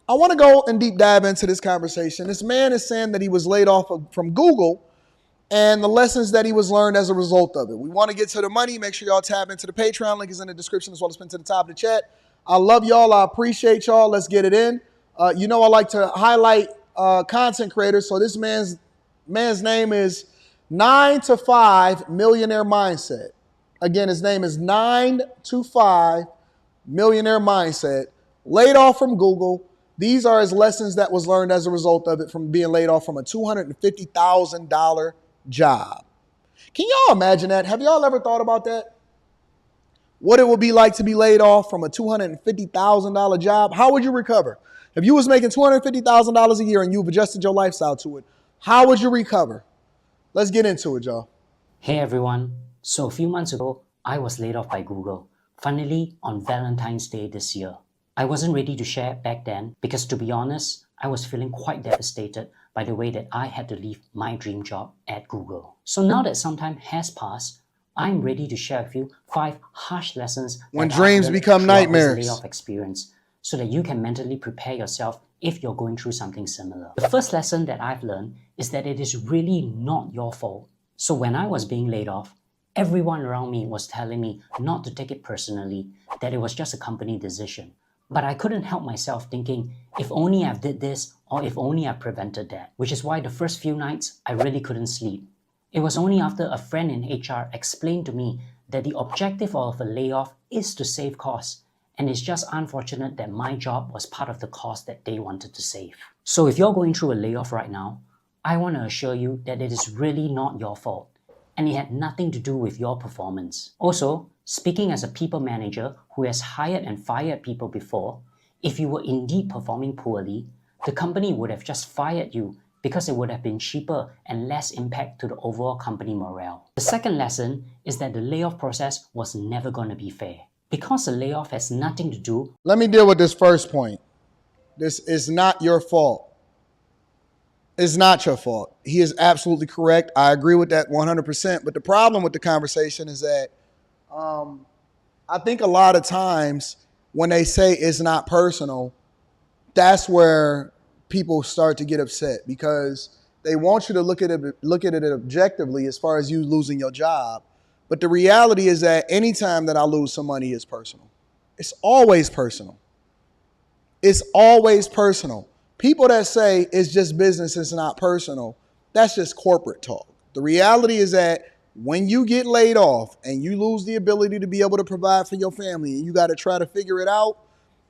I want to go and deep dive into this conversation. This man is saying that he was laid off from Google and the lessons that he was learned as a result of it. We want to get to the money. Make sure y'all tap into the Patreon. Link is in the description as well as pinned to the top of the chat. I love y'all. I appreciate y'all. Let's get it in. I like to highlight content creators. So this man's name is 9 to 5 Millionaire Mindset. Again, his name is 9 to 5 Millionaire Mindset. Laid off from Google. These are his lessons that was learned as a result of it from being laid off from a $250,000 job. Can y'all imagine that? Have y'all ever thought about that? What it would be like to be laid off from a $250,000 job? How would you recover? If you was making $250,000 a year and you've adjusted your lifestyle to it, how would you recover? Let's get into it, y'all. Hey everyone. So a few months ago, I was laid off by Google. Funnily, on Valentine's Day this year. I wasn't ready to share it back then because, to be honest, I was feeling quite devastated by the way that I had to leave my dream job at Google. So now that some time has passed, I'm ready to share with you 5 harsh lessons when dreams become nightmares. Layoff experience, so that you can mentally prepare yourself if you're going through something similar. The first lesson that I've learned is that it is really not your fault. So when I was being laid off, everyone around me was telling me not to take it personally, that it was just a company decision. But I couldn't help myself thinking, if only I did this or if only I prevented that, which is why the first few nights I really couldn't sleep. It was only after a friend in HR explained to me that the objective of a layoff is to save costs, and it's just unfortunate that my job was part of the cost that they wanted to save. So if you're going through a layoff right now, I want to assure you that it is really not your fault, and it had nothing to do with your performance. Also, speaking as a people manager who has hired and fired people before, if you were indeed performing poorly, the company would have just fired you because it would have been cheaper and less impact to the overall company morale. The second lesson is that the layoff process was never going to be fair. Because a layoff has nothing to do... Let me deal with this first point. This is not your fault. It's not your fault. He is absolutely correct. I agree with that 100%. But the problem with the conversation is that I think a lot of times when they say it's not personal, that's where people start to get upset because they want you to look at it objectively as far as you losing your job. But the reality is that anytime that I lose some money, it's personal. It's always personal. It's always personal. People that say it's just business, it's not personal, that's just corporate talk. The reality is that when you get laid off and you lose the ability to be able to provide for your family and you got to try to figure it out,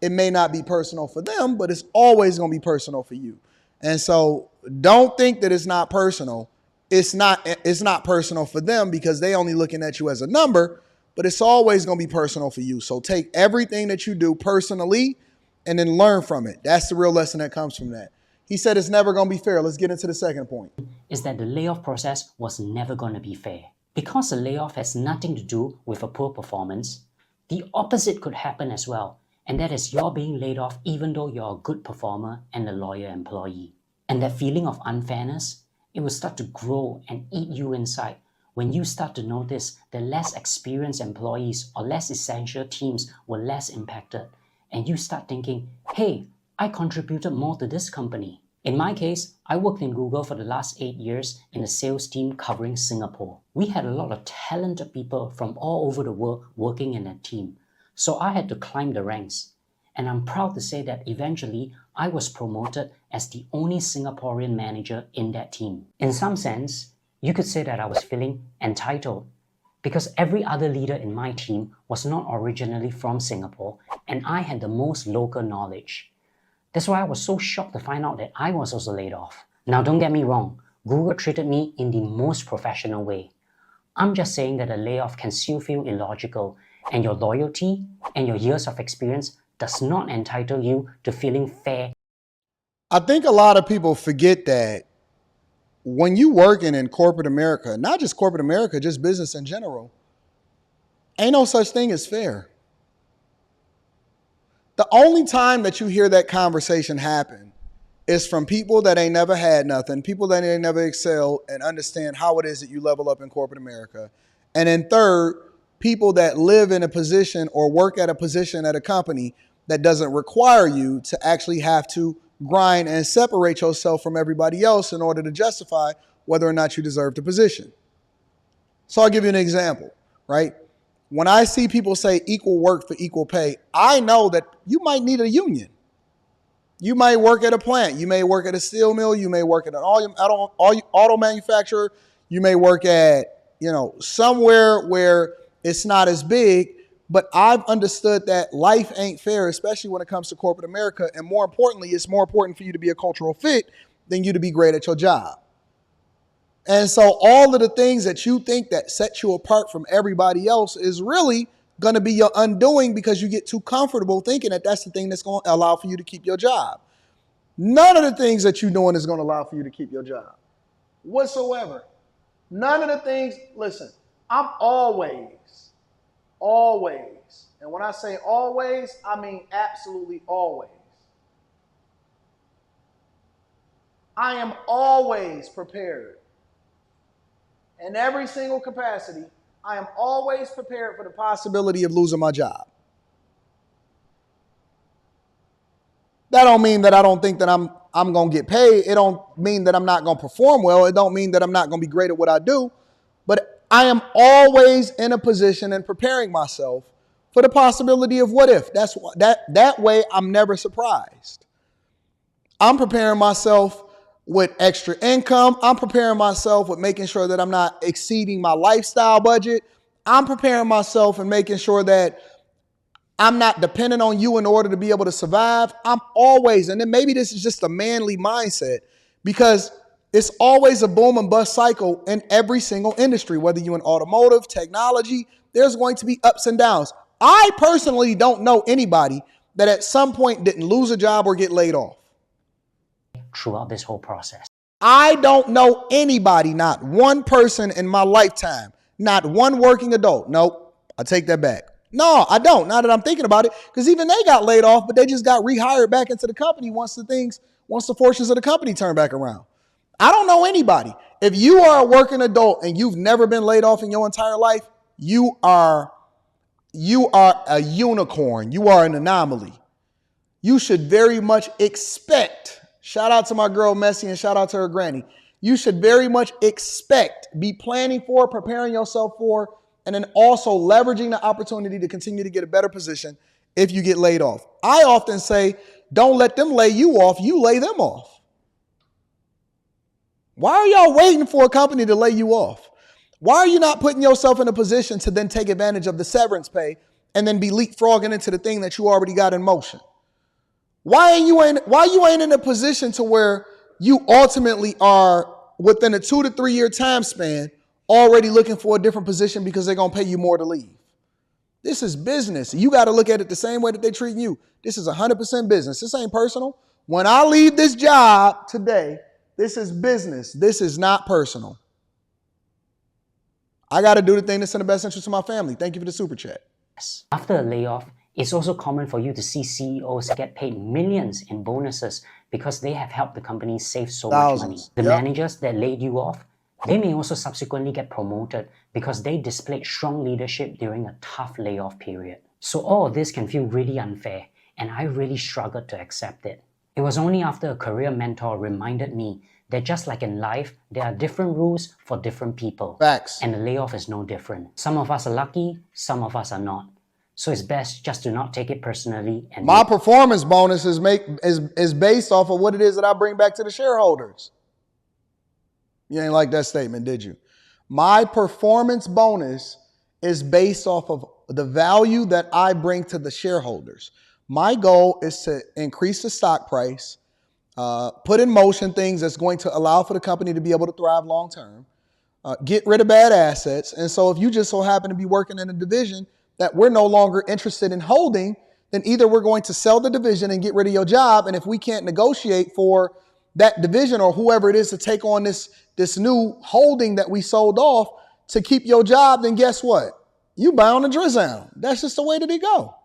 it may not be personal for them, but it's always going to be personal for you. And so don't think that it's not personal. It's not personal for them because they only looking at you as a number, but it's always going to be personal for you. So take everything that you do personally and then learn from it. That's the real lesson that comes from that. He said it's never going to be fair. Let's get into the second point. Is that the layoff process was never going to be fair. Because a layoff has nothing to do with a poor performance, the opposite could happen as well. And that is you're being laid off even though you're a good performer and a loyal employee. And that feeling of unfairness, it will start to grow and eat you inside when you start to notice that less experienced employees or less essential teams were less impacted. And you start thinking, hey, I contributed more to this company. In my case, I worked in Google for the last 8 years in a sales team covering Singapore. We had a lot of talented people from all over the world working in that team. So I had to climb the ranks. And I'm proud to say that eventually I was promoted as the only Singaporean manager in that team. In some sense, you could say that I was feeling entitled because every other leader in my team was not originally from Singapore and I had the most local knowledge. That's why I was so shocked to find out that I was also laid off. Now don't get me wrong, Google treated me in the most professional way. I'm just saying that a layoff can still feel illogical and your loyalty and your years of experience does not entitle you to feeling fair. I think a lot of people forget that when you working in corporate America, not just corporate America, just business in general, ain't no such thing as fair. The only time that you hear that conversation happen is from people that ain't never had nothing, people that ain't never excelled and understand how it is that you level up in corporate America. And then third, people that live in a position or work at a position at a company that doesn't require you to actually have to grind and separate yourself from everybody else in order to justify whether or not you deserve the position. So I'll give you an example, right? When I see people say equal work for equal pay, I know that you might need a union. You might work at a plant. You may work at a steel mill. You may work at an auto manufacturer. You may work at, somewhere where it's not as big. But I've understood that life ain't fair, especially when it comes to corporate America. And more importantly, it's more important for you to be a cultural fit than you to be great at your job. And so all of the things that you think that set you apart from everybody else is really going to be your undoing because you get too comfortable thinking that that's the thing that's going to allow for you to keep your job. None of the things that you're doing is going to allow for you to keep your job whatsoever. None of the things, listen, I'm always, and when I say always, I mean absolutely always. I am always prepared. In every single capacity, I am always prepared for the possibility of losing my job. That don't mean that I don't think that I'm going to get paid. It don't mean that I'm not going to perform well. It don't mean that I'm not going to be great at what I do. But I am always in a position and preparing myself for the possibility of what if. That way I'm never surprised. I'm preparing myself with extra income. I'm preparing myself with making sure that I'm not exceeding my lifestyle budget. I'm preparing myself and making sure that I'm not dependent on you in order to be able to survive. I'm always, and then maybe this is just a manly mindset, because it's always a boom and bust cycle in every single industry, whether you're in automotive, technology, there's going to be ups and downs. I personally don't know anybody that at some point didn't lose a job or get laid off. Throughout this whole process. I don't know anybody, not one person in my lifetime, not one working adult. Nope, I take that back. No, I don't. Now that I'm thinking about it, because even they got laid off, but they just got rehired back into the company once the fortunes of the company turn back around. I don't know anybody. If you are a working adult and you've never been laid off in your entire life, you are a unicorn. You are an anomaly. You should very much expect, shout out to my girl Messi and shout out to her granny. You should very much expect, be planning for, preparing yourself for, and then also leveraging the opportunity to continue to get a better position if you get laid off. I often say, don't let them lay you off, you lay them off. Why are y'all waiting for a company to lay you off? Why are you not putting yourself in a position to then take advantage of the severance pay and then be leapfrogging into the thing that you already got in motion? Why you ain't in a position to where you ultimately are within a 2 to 3 year time span already looking for a different position because they're going to pay you more to leave? This is business. You got to look at it the same way that they treat you. This is 100% business. This ain't personal. When I leave this job today, this is business. This is not personal. I got to do the thing that's in the best interest of my family. Thank you for the super chat. After a layoff, it's also common for you to see CEOs get paid millions in bonuses because they have helped the company save so much money. The managers that laid you off, they may also subsequently get promoted because they displayed strong leadership during a tough layoff period. So all of this can feel really unfair, and I really struggled to accept it. It was only after a career mentor reminded me that just like in life, there are different rules for different people. Facts. And the layoff is no different. Some of us are lucky, some of us are not. So it's best just to not take it personally. And my performance bonus is based off of what it is that I bring back to the shareholders. You ain't like that statement, did you? My performance bonus is based off of the value that I bring to the shareholders. My goal is to increase the stock price, put in motion things that's going to allow for the company to be able to thrive long term, get rid of bad assets. And so if you just so happen to be working in a division that we're no longer interested in holding, then either we're going to sell the division and get rid of your job. And if we can't negotiate for that division or whoever it is to take on this new holding that we sold off to keep your job, then guess what? You bound to drizzle. That's just the way that it go.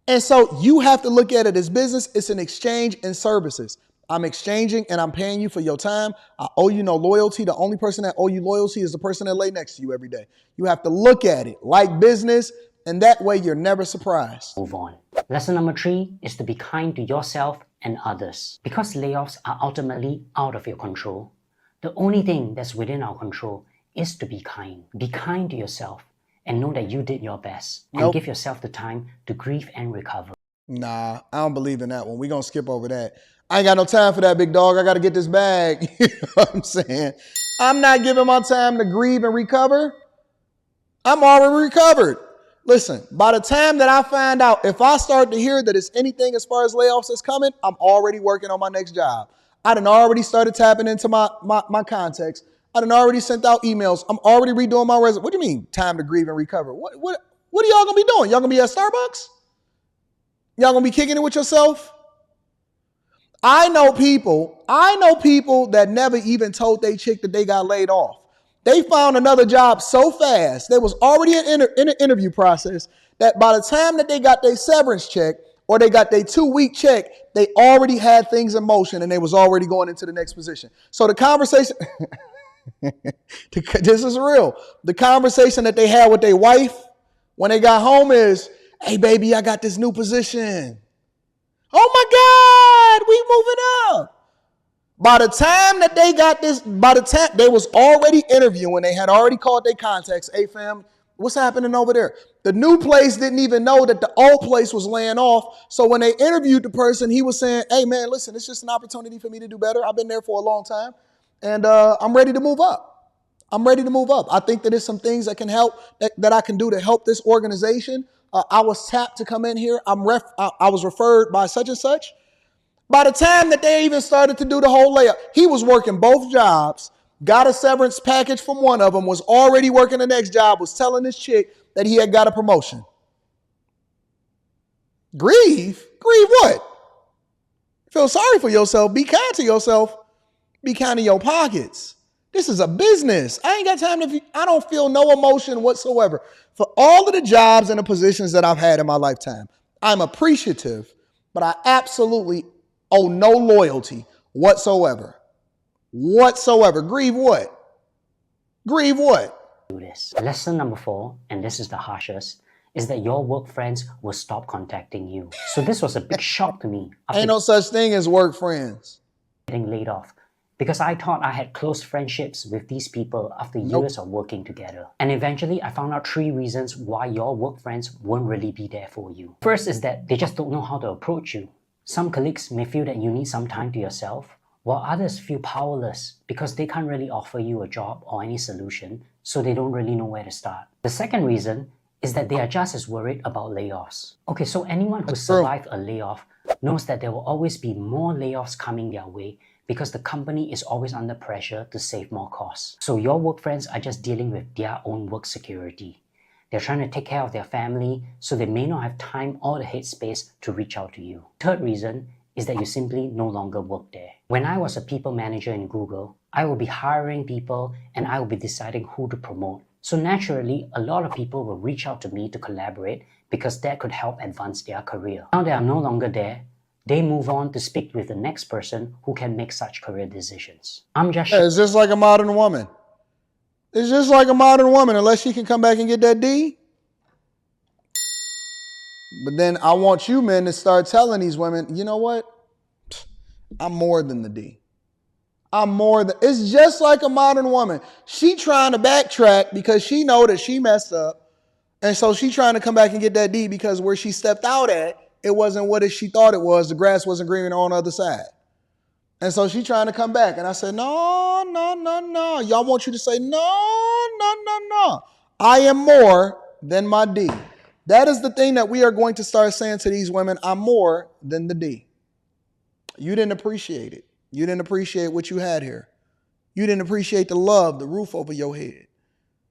And so you have to look at it as business. It's an exchange in services. I'm exchanging and I'm paying you for your time. I owe you no loyalty. The only person that owe you loyalty is the person that lay next to you every day. You have to look at it like business. And that way you're never surprised. Move on. Lesson number 3 is to be kind to yourself and others. Because layoffs are ultimately out of your control, the only thing that's within our control is to be kind. Be kind to yourself and know that you did your best. And give yourself the time to grieve and recover. Nah, I don't believe in that one. We're going to skip over that. I ain't got no time for that, big dog. I got to get this bag. You know what I'm saying? I'm not giving my time to grieve and recover. I'm already recovered. Listen, by the time that I find out, if I start to hear that it's anything as far as layoffs is coming, I'm already working on my next job. I done already started tapping into my contacts. I done already sent out emails. I'm already redoing my resume. What do you mean time to grieve and recover? What are y'all going to be doing? Y'all going to be at Starbucks? Y'all going to be kicking it with yourself? I know people that never even told they chick that they got laid off. They found another job so fast. They was already in an interview process that by the time that they got their severance check or they got their 2-week check, they already had things in motion and they was already going into the next position. So the conversation, this is real. The conversation that they had with their wife when they got home is, hey, baby, I got this new position. Oh my God, we moving up. By the time that they got this, by the time they was already interviewing, they had already called their contacts. Hey fam, what's happening over there? The new place didn't even know that the old place was laying off. So when they interviewed the person, he was saying, hey man, listen, it's just an opportunity for me to do better. I've been there for a long time and I'm ready to move up. I'm ready to move up. I think that there's some things that can help, that I can do to help this organization. I was tapped to come in here. I was referred by such and such. By the time that they even started to do the whole layoff, he was working both jobs, got a severance package from one of them, was already working the next job, was telling this chick that he had got a promotion. Grieve? Grieve what? Feel sorry for yourself. Be kind to yourself. Be kind to your pockets. This is a business. I ain't got time I don't feel no emotion whatsoever for all of the jobs and the positions that I've had in my lifetime. I'm appreciative, but I absolutely owe no loyalty whatsoever. Whatsoever. Grieve what? Grieve what? Do this. Lesson number 4, and this is the harshest, is that your work friends will stop contacting you. So this was a big shock to me. Ain't no such thing as work friends. Getting laid off. Because I thought I had close friendships with these people after years of working together. And eventually I found out 3 reasons why your work friends won't really be there for you. First is that they just don't know how to approach you. Some colleagues may feel that you need some time to yourself, while others feel powerless because they can't really offer you a job or any solution, so they don't really know where to start. The second reason is that they are just as worried about layoffs. Okay, so anyone who survived a layoff knows that there will always be more layoffs coming their way because the company is always under pressure to save more costs. So your work friends are just dealing with their own work security. They're trying to take care of their family, so they may not have time or the headspace to reach out to you. Third reason is that you simply no longer work there. When I was a people manager in Google, I would be hiring people and I would be deciding who to promote. So naturally, a lot of people will reach out to me to collaborate because that could help advance their career. Now that I'm no longer there, they move on to speak with the next person who can make such career decisions. It's just like a modern woman. It's just like a modern woman, unless she can come back and get that D. But then I want you men to start telling these women, you know what? I'm more than the D. It's just like a modern woman. She trying to backtrack because she know that she messed up. And so she trying to come back and get that D because where she stepped out at, it wasn't what she thought it was. The grass wasn't greener on the other side. And so she trying to come back. And I said, no. Y'all want you to say, no. I am more than my D. That is the thing that we are going to start saying to these women. I'm more than the D. You didn't appreciate it. You didn't appreciate what you had here. You didn't appreciate the love, the roof over your head.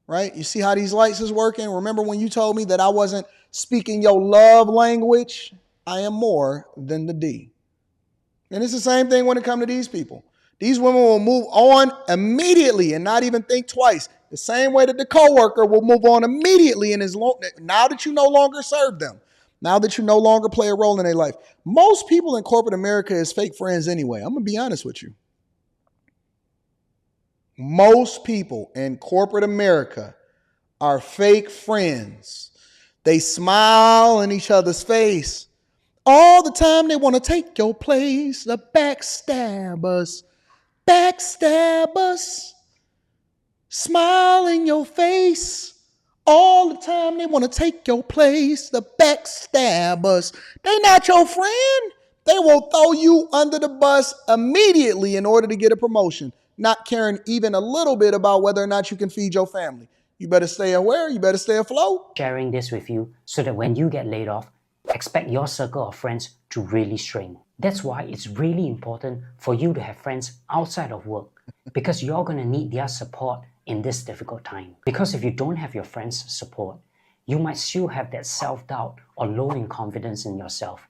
Right? You see how these lights is working? Remember when you told me that I wasn't speaking your love language? I am more than the D. And it's the same thing when it comes to these people. These women will move on immediately and not even think twice. The same way that the coworker will move on immediately and now that you no longer serve them, now that you no longer play a role in their life. Most people in corporate America is fake friends anyway. I'm going to be honest with you. Most people in corporate America are fake friends. They smile in each other's face. All the time they want to take your place. The backstabbers. Backstabbers. Smile in your face. All the time they want to take your place. The backstabbers. They not your friend. They will throw you under the bus immediately in order to get a promotion, not caring even a little bit about whether or not you can feed your family. You better stay aware. You better stay afloat. Sharing this with you so that when you get laid off, expect your circle of friends to really shrink. That's why it's really important for you to have friends outside of work, because you're going to need their support in this difficult time. Because if you don't have your friends' support, you might still have that self-doubt or low in confidence in yourself.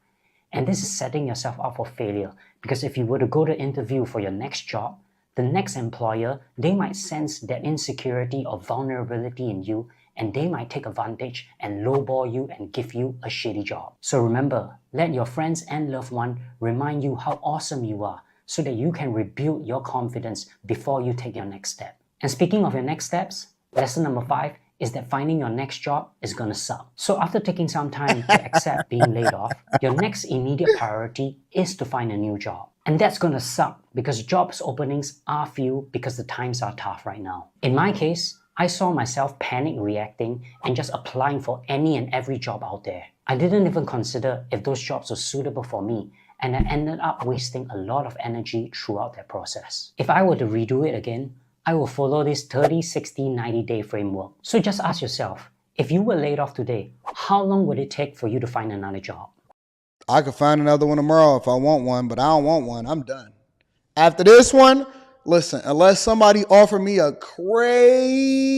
And this is setting yourself up for failure, because if you were to go to interview for your next job, the next employer, they might sense that insecurity or vulnerability in you, and they might take advantage and lowball you and give you a shitty job. So remember, let your friends and loved one remind you how awesome you are so that you can rebuild your confidence before you take your next step. And speaking of your next steps, lesson number 5 is that finding your next job is gonna suck. So after taking some time to accept being laid off, your next immediate priority is to find a new job. And that's gonna suck because jobs openings are few because the times are tough right now. In my case, I saw myself panic reacting and just applying for any and every job out there. I didn't even consider if those jobs were suitable for me, and I ended up wasting a lot of energy throughout that process. If I were to redo it again, I will follow this 30, 60, 90-day framework. So just ask yourself, if you were laid off today, how long would it take for you to find another job? I could find another one tomorrow if I want one, but I don't want one. I'm done. After this one, listen, unless somebody offer me a crazy,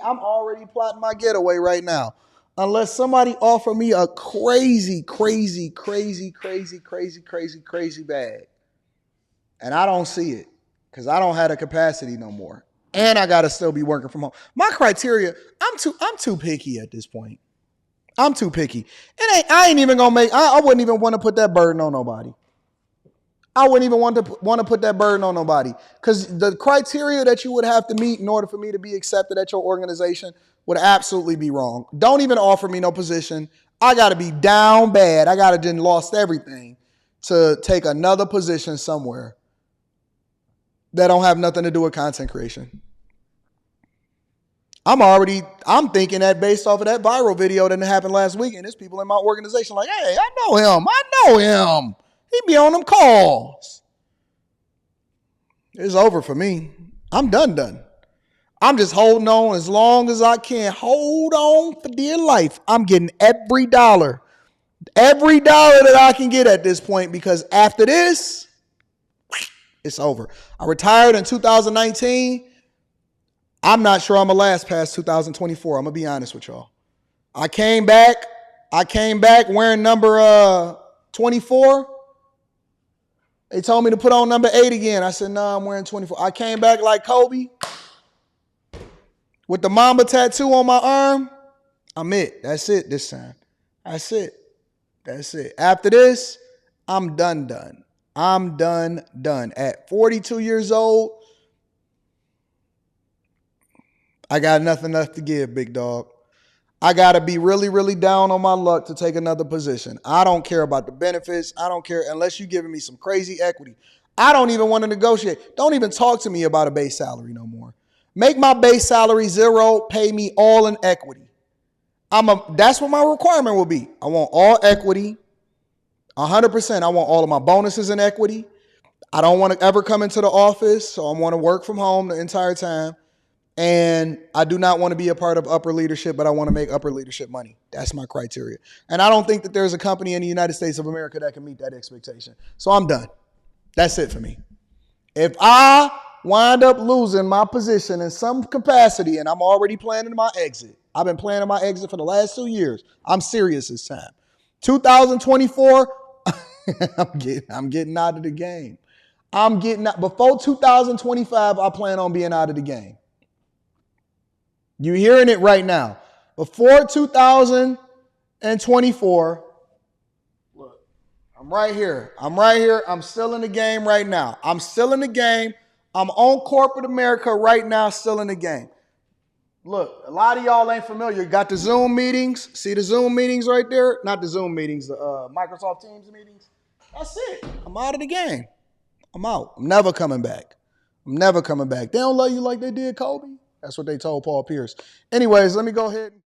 I'm already plotting my getaway right now. Unless somebody offer me a crazy bag. And I don't see it because I don't have the capacity no more. And I got to still be working from home. My criteria, I'm too picky at this point. I'm too picky. I ain't even going to I wouldn't even want to put that burden on nobody. I wouldn't even want to put that burden on nobody, because the criteria that you would have to meet in order for me to be accepted at your organization would absolutely be wrong. Don't even offer me no position. I got to be down bad. I got to then lost everything to take another position somewhere that don't have nothing to do with content creation. I'm thinking that based off of that viral video that happened last week, and there's people in my organization like, hey, I know him. He be on them calls. It's over for me. I'm done. I'm just holding on as long as I can. Hold on for dear life. I'm getting every dollar that I can get at this point, because after this, it's over. I retired in 2019. I'm not sure I'm going to last past 2024. I'm going to be honest with y'all. I came back wearing number 24. They told me to put on number 8 again. I said, no, I'm wearing 24. I came back like Kobe with the Mamba tattoo on my arm. I'm it. That's it this time. That's it. After this, I'm done. I'm done. At 42 years old, I got nothing left to give, big dog. I got to be really down on my luck to take another position. I don't care about the benefits. I don't care unless you're giving me some crazy equity. I don't even want to negotiate. Don't even talk to me about a base salary no more. Make my base salary 0, pay me all in equity. That's what my requirement will be. I want all equity, 100%. I want all of my bonuses in equity. I don't want to ever come into the office, so I want to work from home the entire time. And I do not want to be a part of upper leadership, but I want to make upper leadership money. That's my criteria. And I don't think that there's a company in the United States of America that can meet that expectation. So I'm done. That's it for me. If I wind up losing my position in some capacity, and I'm already planning my exit. I've been planning my exit for the last 2 years. I'm serious this time. 2024, I'm getting out of the game. I'm getting out. Before 2025, I plan on being out of the game. You're hearing it right now. Before 2024, look, I'm right here. I'm still in the game right now. I'm still in the game. I'm on corporate America right now, still in the game. Look, a lot of y'all ain't familiar. Got the Zoom meetings. See the Zoom meetings right there? Not the Zoom meetings, the Microsoft Teams meetings. That's it. I'm out of the game. I'm out. I'm never coming back. I'm never coming back. They don't love you like they did Kobe. That's what they told Paul Pierce. Anyways, let me go ahead and